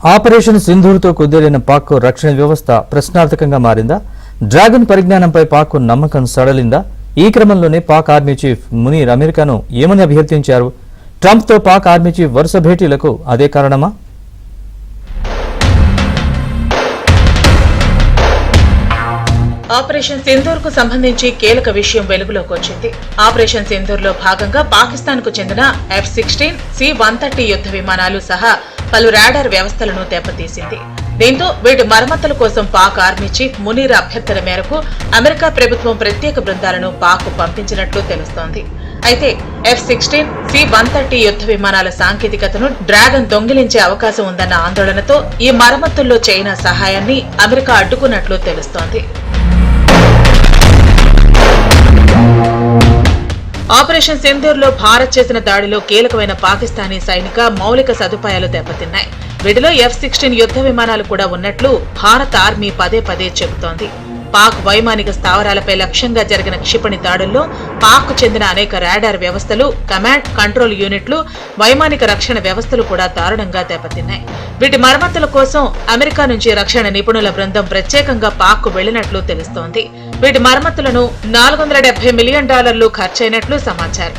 Operation సింధూర్తో కుదేలిన Pak రక్షణ వ్యవస్థ ప్రశ్నార్థకంగా మారిందా? డ్రాగన్ పరిజ్ఞానంపై పాక్ నమ్మకం సడలిందా? ఈ క్రమంలోనే పాక్ ఆర్మీ చీఫ్ మునీర్ అమెరికాను ఏమని అభ్యర్థించారు? ట్రంప్తో పాక్ ఆర్మీ చీఫ్ వరుస భేటీలకు అదే కారణమా? ఆపరేషన్ సింధూర్ కు సంబంధించి కీలక విషయం వెలుగులోకి వచ్చింది. ఆపరేషన్ సింధూర్ లో భాగంగా పాకిస్తాన్ కు చెందిన F-16 C-130 యుద్ధ విమానాలు సహా పలు రాడార్ వ్యవస్థలను దెబ్బతీసింది. దీంతో వీటి మరమ్మతుల కోసం పాక్ ఆర్మీ చీఫ్ మునీర్ అభ్యర్థన మేరకు అమెరికా ప్రభుత్వం ప్రత్యేక బృందాలను పాక్ పంపించినట్లు తెలుస్తోంది. అయితే F-16 C-130 యుద్ధ విమానాల సాంకేతికతను డ్రాగన్ దొంగిలించే అవకాశం ఉందన్న ఆందోళనతో ఈ మరమ్మతుల్లో చైనా సహాయాన్ని అమెరికా అడ్డుకున్నట్లు తెలుస్తోంది. ఆపరేషన్ సింధూర్ లో భారత్ చేసిన దాడిలో కీలకమైన పాకిస్తానీ సైనిక మౌలిక సదుపాయాలు దెబ్బతిన్నాయి. వీటిలో F-16 యుద్ధ విమానాలు కూడా ఉన్నట్లు భారత ఆర్మీ పదే పదే చెబుతోంది. పాక్ వైమానిక స్థావరాలపై లక్ష్యంగా జరిగిన క్షిపణి దాడుల్లో పాక్ చెందిన అనేక రాడార్ వ్యవస్థలు, కమాండ్ కంట్రోల్ యూనిట్లు, వైమానిక రక్షణ వ్యవస్థలు కూడా దారుణంగా దెబ్బతిన్నాయి. వీటి మరమ్మతుల కోసం అమెరికా నుంచి రక్షణ నిపుణుల బృందం ప్రత్యేకంగా పాక్ వెళ్లినట్లు తెలుస్తోంది. వీటి మరమ్మతులను $470 మిలియన్ ఖర్చయినట్లు సమాచారం.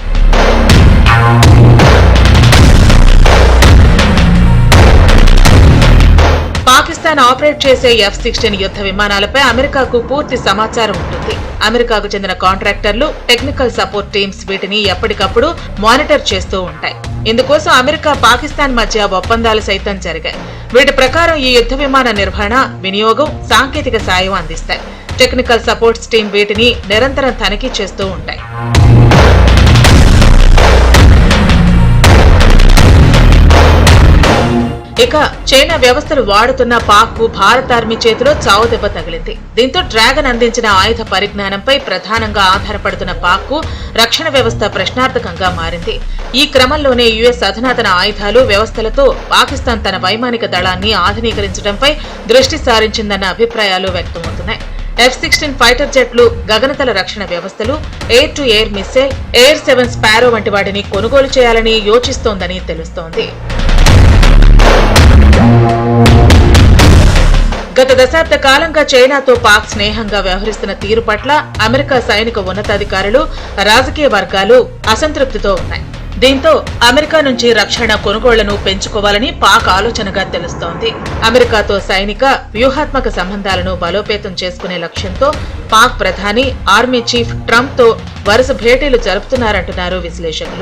పాకిస్తాన్ ఆపరేట్ చేసే F-16 యుద్ధ విమానాలపై అమెరికాకు పూర్తి సమాచారం ఉంటుంది. అమెరికాకు చెందిన కాంట్రాక్టర్లు, టెక్నికల్ సపోర్ట్ టీమ్స్ వీటిని ఎప్పటికప్పుడు మానిటర్ చేస్తూ ఉంటాయి. ఇందుకోసం అమెరికా, పాకిస్తాన్ మధ్య ఒప్పందాలు సైతం జరిగాయి. వీటి ప్రకారం ఈ యుద్ధ విమాన నిర్వహణ, వినియోగం, సాంకేతిక సాయం అందిస్తాయి. టెక్నికల్ సపోర్ట్స్ టీం వీటిని నిరంతరం తనిఖీ చేస్తూ ఉంటాయి. ఇక చైనా వ్యవస్థలు వాడుతున్న పాక్ కు భారత ఆర్మీ చేతిలో చావు దెబ్బ తగిలింది. దీంతో డ్రాగన్ అందించిన ఆయుధ పరిజ్ఞానంపై ప్రధానంగా ఆధారపడుతున్న పాక్ కు రక్షణ వ్యవస్థ ప్రశ్నార్థకంగా మారింది. ఈ క్రమంలోనే యుఎస్ అధునాతన ఆయుధాలు, వ్యవస్థలతో పాకిస్తాన్ తన వైమానిక దళాన్ని ఆధునీకరించడంపై దృష్టి సారించిందన్న అభిప్రాయాలు వ్యక్తమవుతున్నాయి. F-16 ఫైటర్ జెట్లు, గగనతల రక్షణ వ్యవస్థలు, air to air missile, Air-7 sparrow వంటి వాటిని కొనుగోలు చేయాలని యోచిస్తోందని తెలుస్తోంది. గత దశాబ్ద కాలంగా చైనాతో పాక్ స్నేహంగా వ్యవహరిస్తున్న తీరు పట్ల అమెరికా సైనిక ఉన్నతాధికారులు, రాజకీయ వర్గాలు అసంతృప్తితో ఉన్నాయి. దీంతో అమెరికా నుంచి రక్షణ కొనుగోళ్లను పెంచుకోవాలని పాక్ ఆలోచనగా తెలుస్తోంది. అమెరికాతో సైనిక, వ్యూహాత్మక సంబంధాలను బలోపేతం చేసుకునే లక్ష్యంతో పాక్ ప్రధాని, ఆర్మీ చీఫ్ ట్రంప్తో వరుస భేటీలు జరుపుతున్నారంటున్నారు విశ్లేషకులు.